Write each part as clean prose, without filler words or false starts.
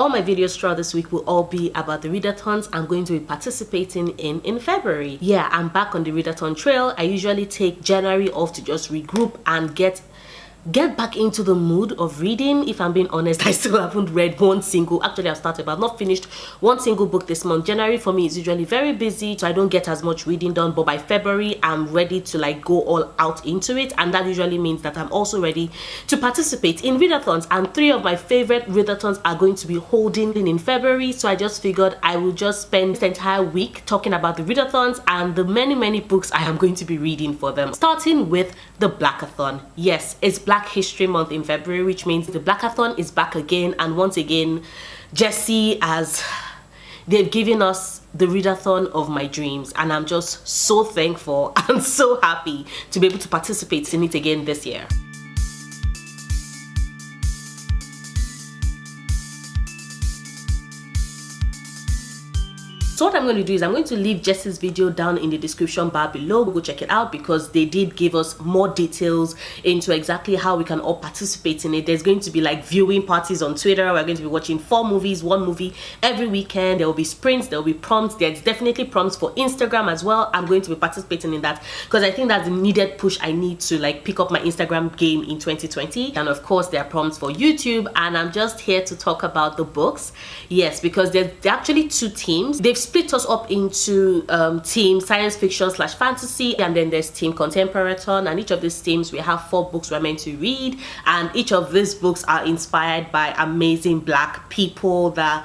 all my videos throughout this week will all be about the readathons I'm going to be participating in February. Yeah, I'm back on the readathon trail. I usually take January off to just regroup and get back into the mood of reading. If I'm being honest, I still haven't read one single, actually I've started but I've not finished one single book this month. January for me is usually very busy, so I don't get as much reading done, but by February I'm ready to like go all out into it, and that usually means that I'm also ready to participate in readathons, and 3 of my favorite readathons are going to be holding in February. So I just figured I will just spend the entire week talking about the readathons and the many books I am going to be reading for them, starting with the BlackAthon. Yes, it's Black History Month in February, which means the BlackAthon is back again, and once again Jesse, as they've given us the readathon of my dreams, and I'm just so thankful and so happy to be able to participate in it again this year. So what I'm going to do is I'm going to leave Jesse's video down in the description bar below. Go check it out because they did give us more details into exactly how we can all participate in it. There's going to be like viewing parties on Twitter. We're going to be watching 4 movies, 1 movie every weekend. There will be sprints, there will be prompts. There's definitely prompts for Instagram as well. I'm going to be participating in that because I think that's the needed push I need to like pick up my Instagram game in 2020. And of course there are prompts for YouTube, and I'm just here to talk about the books. Yes, because there's actually 2 teams. They've split us up into team science fiction / fantasy, and then there's team contemporary-athon, and each of these teams we have 4 books we're meant to read, and each of these books are inspired by amazing Black people, that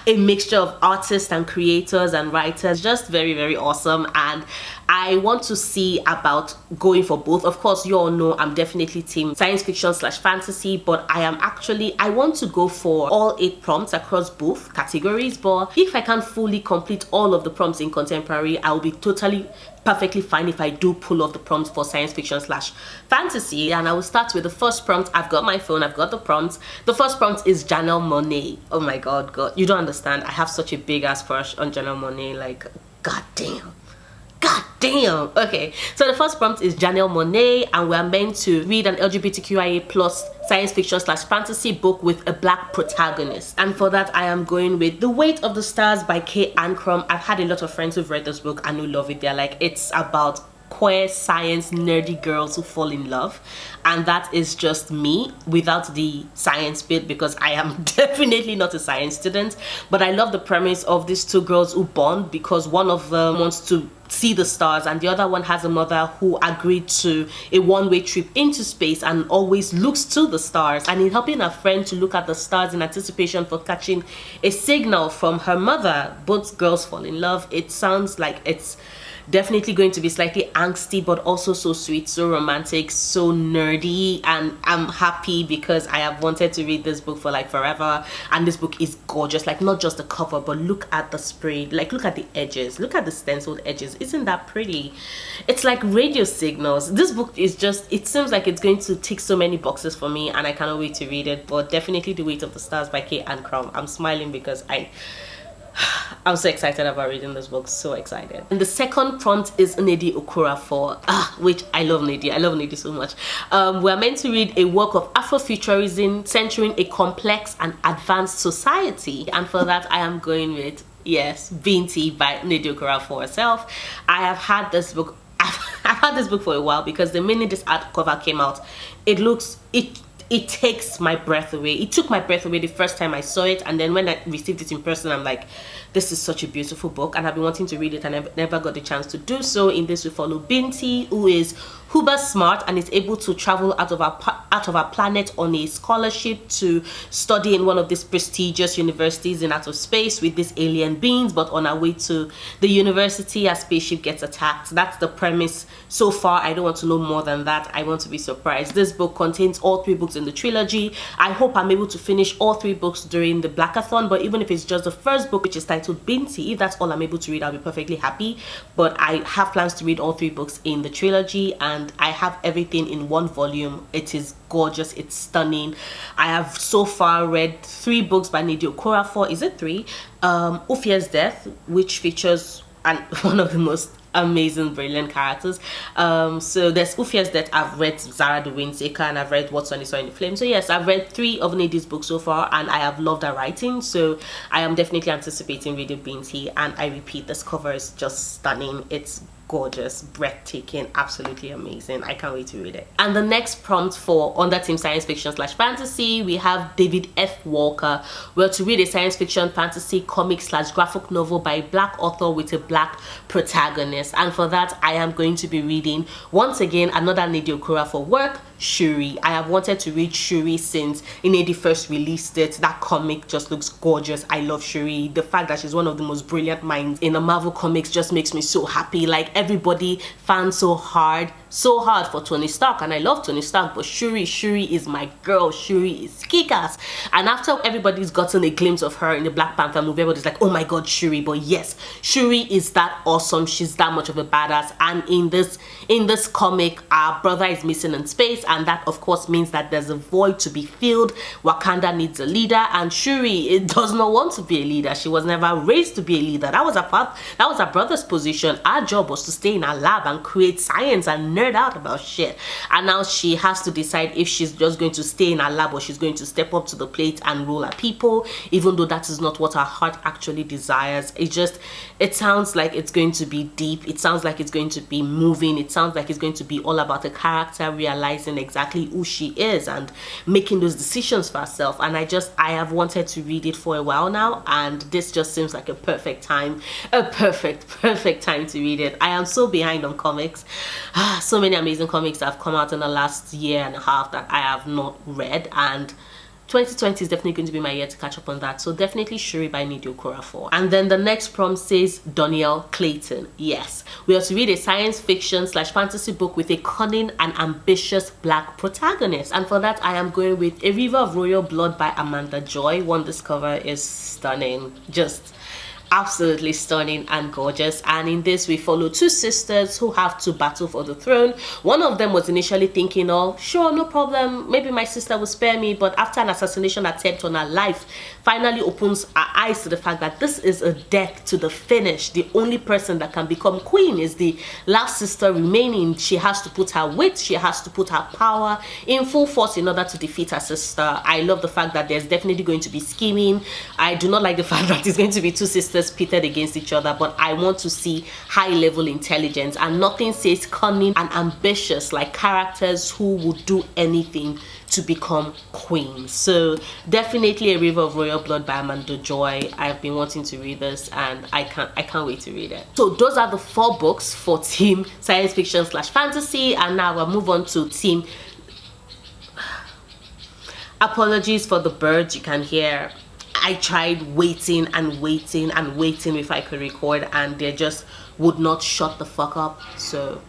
a mixture of artists and creators and writers. Just very awesome, and I want to see about going for both. Of course, you all know I'm definitely team science fiction / fantasy, but I want to go for all 8 prompts across both categories. But if I can't fully complete all of the prompts in contemporary, I'll be totally perfectly fine if I do pull off the prompts for science fiction / fantasy. And I will start with the first prompt. I've got my phone, I've got the prompts. The first prompt is Janelle Monae. Oh my god, you don't understand. I have such a big ass crush on Janelle Monae, like god damn. Okay, so the first prompt is Janelle Monae, and we're meant to read an LGBTQIA plus science fiction / fantasy book with a Black protagonist. And for that I am going with The Weight of the Stars by Kay Ancrum. I've had a lot of friends who've read this book and who love it. They're like, it's about queer science nerdy girls who fall in love, and that is just me without the science bit, because I am definitely not a science student. But I love the premise of these 2 girls who bond because one of them wants to see the stars and the other one has a mother who agreed to a one-way trip into space and always looks to the stars, and in helping her friend to look at the stars in anticipation for catching a signal from her mother, both girls fall in love. It sounds like it's definitely going to be slightly angsty, but also so sweet, so romantic, so nerdy, and I'm happy because I have wanted to read this book for like forever. And this book is gorgeous, like not just the cover, but look at the spray, like look at the edges, look at the stenciled edges. Isn't that pretty? It's like radio signals. This book is just, it seems like it's going to tick so many boxes for me, and I cannot wait to read it. But definitely The Weight of the Stars by Kay Ancrum. I'm smiling because I'm so excited about reading this book, so excited. And the second prompt is Nnedi Okorafor, which I love Nnedi so much. We're meant to read a work of Afrofuturism centering a complex and advanced society, and for that I am going with, yes, Binti by Nnedi Okorafor herself. I have had this book, I've had this book for a while, because the minute this art cover came out, it takes my breath away. It took my breath away the first time I saw it, and then when I received it in person, I'm like, this is such a beautiful book, and I've been wanting to read it and I've never got the chance to do so. In this we follow Binti, who is uber smart and is able to travel out of our planet on a scholarship to study in one of these prestigious universities in outer space with these alien beings. But on our way to the university, a spaceship gets attacked. That's the premise so far. I don't want to know more than that. I want to be surprised. This book contains all 3 books in the trilogy. I hope I'm able to finish all 3 books during the BlackAthon, but even if it's just the first book, which is titled Binti, if that's all I'm able to read, I'll be perfectly happy. But I have plans to read all 3 books in the trilogy, and I have everything in 1 volume. It is gorgeous, it's stunning. I have so far read 3 books by Nnedi Okorafor. Is it 3? Ufia's Death, which features one of the most amazing, brilliant characters. So there's Ufia's Death. I've read Zara the Windseeker, and I've read What Sunny Saw in the Flame. So yes, I've read 3 of Nnedi's books so far, and I have loved her writing. So I am definitely anticipating reading Binti, and I repeat, this cover is just stunning. It's gorgeous, breathtaking, absolutely amazing. I can't wait to read it. And the next prompt for under Team Science Fiction / Fantasy, we have David F. Walker. We're to read a science fiction fantasy comic / graphic novel by a Black author with a Black protagonist. And for that, I am going to be reading, once again, another Nnedi Okorafor work, Shuri. I have wanted to read Shuri since Nnedi first released it. That comic just looks gorgeous. I love Shuri. The fact that she's one of the most brilliant minds in the Marvel comics just makes me so happy. Like, everybody fans so hard for Tony Stark, and I love Tony Stark, but Shuri is my girl. Shuri is kick-ass. And after everybody's gotten a glimpse of her in the Black Panther movie, everybody's like, oh my god, Shuri. But yes, Shuri is that awesome. She's that much of a badass. And in this comic, our brother is missing in space, and that of course means that there's a void to be filled. Wakanda needs a leader, and Shuri does not want to be a leader. She was never raised to be a leader. That was her brother's position. Our job was to stay in our lab and create science and nerd out about shit. And now she has to decide if she's just going to stay in her lab or she's going to step up to the plate and rule her people, even though that is not what her heart actually desires. It sounds like it's going to be deep. It sounds like it's going to be moving. It sounds like it's going to be all about a character realizing exactly who she is and making those decisions for herself. And I have wanted to read it for a while now, and this just seems like a perfect time, a perfect time to read it. I am so behind on comics. So many amazing comics that have come out in the last year and a half that I have not read, and 2020 is definitely going to be my year to catch up on that. So definitely Shuri by Nnedi Okorafor. And then the next prompt says Danielle Clayton. Yes, we are to read a science fiction / fantasy book with a cunning and ambitious Black protagonist. And for that, I am going with A River of Royal Blood by Amanda Joy. This cover is stunning. Just absolutely stunning and gorgeous. And in this, we follow 2 sisters who have to battle for the throne. One of them was initially thinking, oh sure, no problem, maybe my sister will spare me, but after an assassination attempt on her life, finally opens her eyes to the fact that this is a death to the finish. The only person that can become queen is the last sister remaining. She has to put her wit, she has to put her power in full force in order to defeat her sister. I love the fact that there's definitely going to be scheming. I do not like the fact that it's going to be 2 sisters pitted against each other, but I want to see high level intelligence, and nothing says cunning and ambitious like characters who would do anything to become queen. So definitely A River of Royal Blood by Amanda Joy. I've been wanting to read this, and I can't wait to read it. So those are the 4 books for Team Science Fiction / Fantasy, and now we'll move on to Team. Apologies for the birds you can hear. I tried waiting if I could record, and they just would not shut the fuck up. So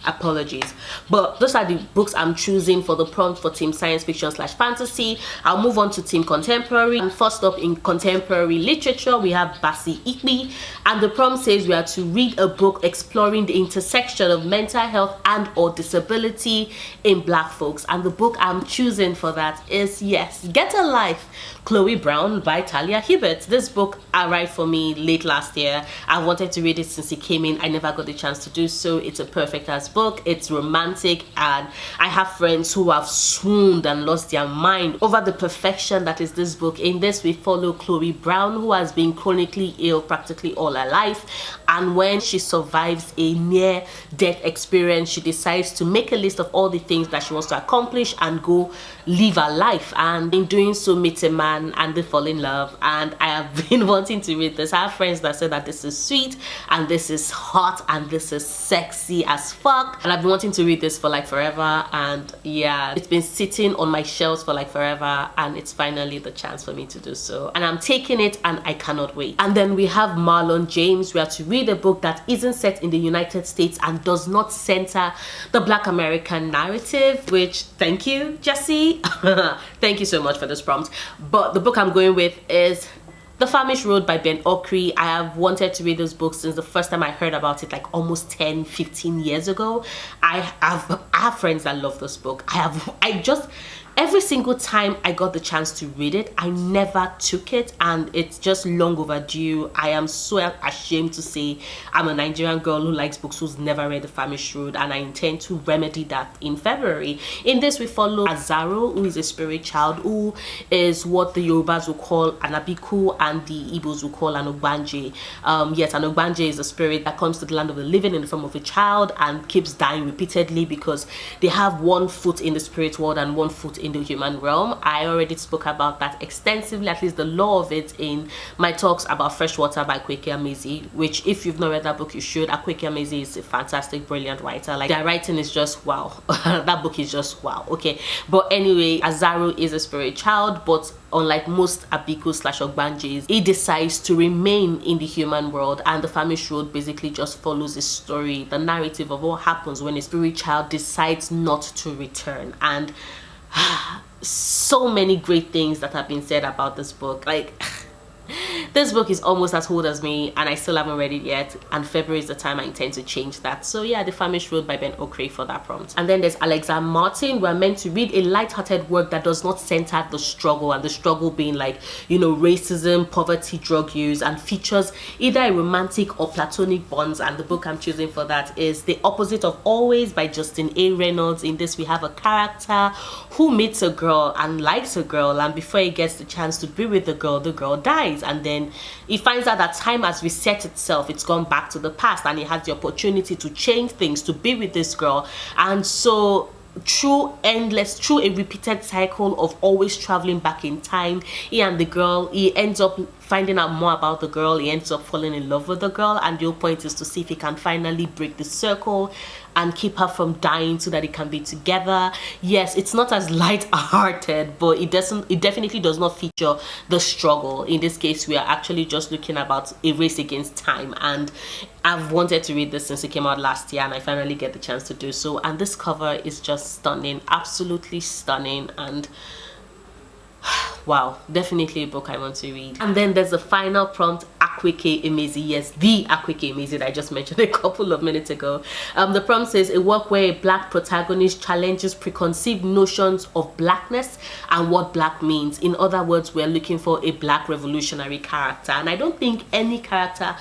apologies. But those are the books I'm choosing for the prompt for Team Science Fiction / Fantasy. I'll move on to Team Contemporary. And first up in contemporary literature, we have Basi Ikpi, and the prompt says we are to read a book exploring the intersection of mental health and or disability in Black folks. And the book I'm choosing for that is, yes, Get a Life, Chloe Brown by Talia Hibbert. This book arrived for me late last year. I wanted to read it since it came in. I never got the chance to do so. It's a perfect ass book. It's romantic, and I have friends who have swooned and lost their mind over the perfection that is this book. In this, we follow Chloe Brown, who has been chronically ill practically all her life, and when she survives a near-death experience, she decides to make a list of all the things that she wants to accomplish and go live her life, and in doing so meets a man and they fall in love. And I have been wanting to read this. I have friends that say that this is sweet and this is hot and this is sexy as fuck, and I've been wanting to read this for like forever. And yeah, it's been sitting on my shelves for like forever, and it's finally the chance for me to do so, and I'm taking it and I cannot wait. And then we have Milan James. We are to read a book that isn't set in the United States and does not center the Black American narrative, which, thank you, Jesse. Thank you so much for this prompt. But the book I'm going with is The Famished Road by Ben Okri. I have wanted to read those books since the first time I heard about it, like almost 10-15 years ago. I have friends that love this book. every single time I got the chance to read it, I never took it, and it's just long overdue. I am so ashamed to say I'm a Nigerian girl who likes books who's never read The Famished Road, and I intend to remedy that in February. In this, we follow Azaro, who is a spirit child, who is what the Yorubas will call an Abiku and the Igbos will call an Ogbanje. Yes, an Ogbanje is a spirit that comes to the land of the living in the form of a child and keeps dying repeatedly because they have one foot in the spirit world and one foot in the human realm. I already spoke about that extensively, at least the law of it, in my talks about Freshwater by Kweke Amezi, which if you've not read that book, you should. Kweke Amezi is a fantastic, brilliant writer. Like, their writing is just wow. That book is just wow. Okay, but anyway, Azaro is a spirit child, but unlike most Abikus / Ogbanjes, he decides to remain in the human world, and The Famished Road basically just follows his story, the narrative of what happens when a spirit child decides not to return. And so many great things that have been said about this book. Like, this book is almost as old as me, and I still haven't read it yet, and February is the time I intend to change that. So yeah, The Famished Road by Ben Okre for that prompt. And then there's Alexa Martin. We're meant to read a light-hearted work that does not center the struggle, and the struggle being like, you know, racism, poverty, drug use, and features either a romantic or platonic bonds. And the book I'm choosing for that is The Opposite of Always by Justin A. Reynolds. In this, we have a character who meets a girl and likes a girl, and before he gets the chance to be with the girl dies, and then he finds out that time has reset itself. It's gone back to the past, and he has the opportunity to change things, to be with this girl. And so through a repeated cycle of always traveling back in time, he and the girl, he ends up finding out more about the girl. He ends up falling in love with the girl, and the whole point is to see if he can finally break the circle and keep her from dying so that it can be together. Yes, it's not as light-hearted, but it definitely does not feature the struggle. In this case, we are actually just looking about a race against time, and I've wanted to read this since it came out last year, and I finally get the chance to do so. And this cover is just stunning, absolutely stunning, and wow, definitely a book I want to read. And then there's the final prompt, Akweke Emezi. Yes, the Akweke Emezi that I just mentioned a couple of minutes ago. The prompt says, a work where a black protagonist challenges preconceived notions of blackness and what black means. In other words, we're looking for a black revolutionary character. And I don't think any character,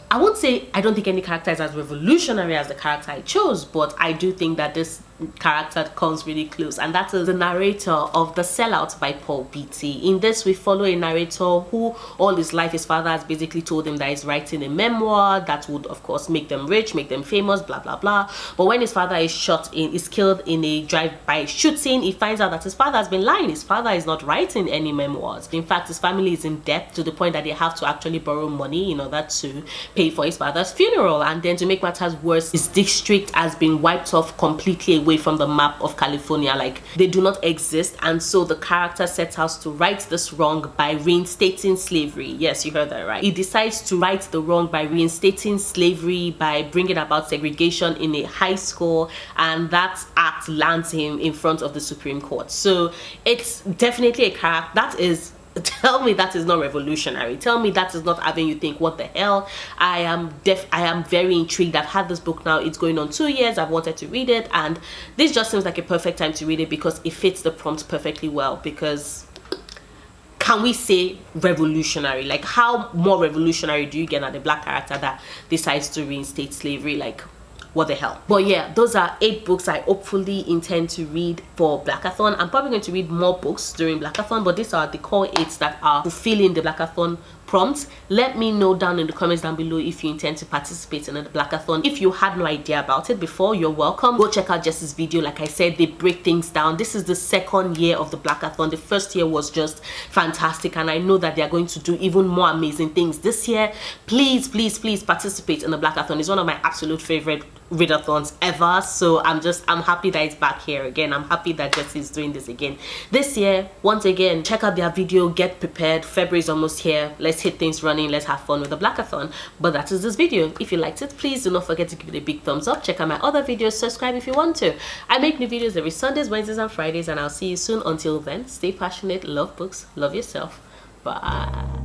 I won't say I don't think any character is as revolutionary as the character I chose, but I do think that this character comes really close, and that is the narrator of The Sellout by Paul Beatty. In this, we follow a narrator who all his life his father has basically told him that he's writing a memoir that would of course make them rich, make them famous, blah blah blah. But when his father is killed in a drive-by shooting, he finds out that his father has been lying. His father is not writing any memoirs. In fact, his family is in debt to the point that they have to actually borrow money in order to pay for his father's funeral. And then to make matters worse, his district has been wiped off completely away from the map of California. Like, they do not exist. And so the character sets out to right this wrong by reinstating slavery. Yes, you heard that right. He decides to right the wrong by reinstating slavery, by bringing about segregation in a high school, and that act lands him in front of the Supreme Court. So it's definitely a character that is, tell me that is not revolutionary. Tell me that is not having you think, what the hell? I am very intrigued. I've had this book now, it's going on 2 years. I've wanted to read it, and this just seems like a perfect time to read it because it fits the prompt perfectly well. Because can we say revolutionary? Like, how more revolutionary do you get at a black character that decides to reinstate slavery? Like, what the hell? But yeah, those are 8 books I hopefully intend to read for BlackAthon. I'm probably going to read more books during BlackAthon, but these are the core 8 that are fulfilling the BlackAthon prompts. Let me know down in the comments down below if you intend to participate in the BlackAthon. If you had no idea about it before, you're welcome. Go check out Jess's video. Like I said, they break things down. This is the 2nd year of the BlackAthon. The first year was just fantastic, and I know that they are going to do even more amazing things this year. Please, please, please participate in the BlackAthon. It's one of my absolute favorite readathons ever. So I'm happy that it's back here again. I'm happy that Jesse is doing this again this year. Once again, check out their video, get prepared. February is almost here. Let's hit things running. Let's have fun with the BlackAthon. But that is this video. If you liked it, please do not forget to give it a big thumbs up. Check out my other videos, subscribe if you want to. I make new videos every Sundays, Wednesdays and Fridays, and I'll see you soon. Until then, stay passionate, love books, love yourself. Bye.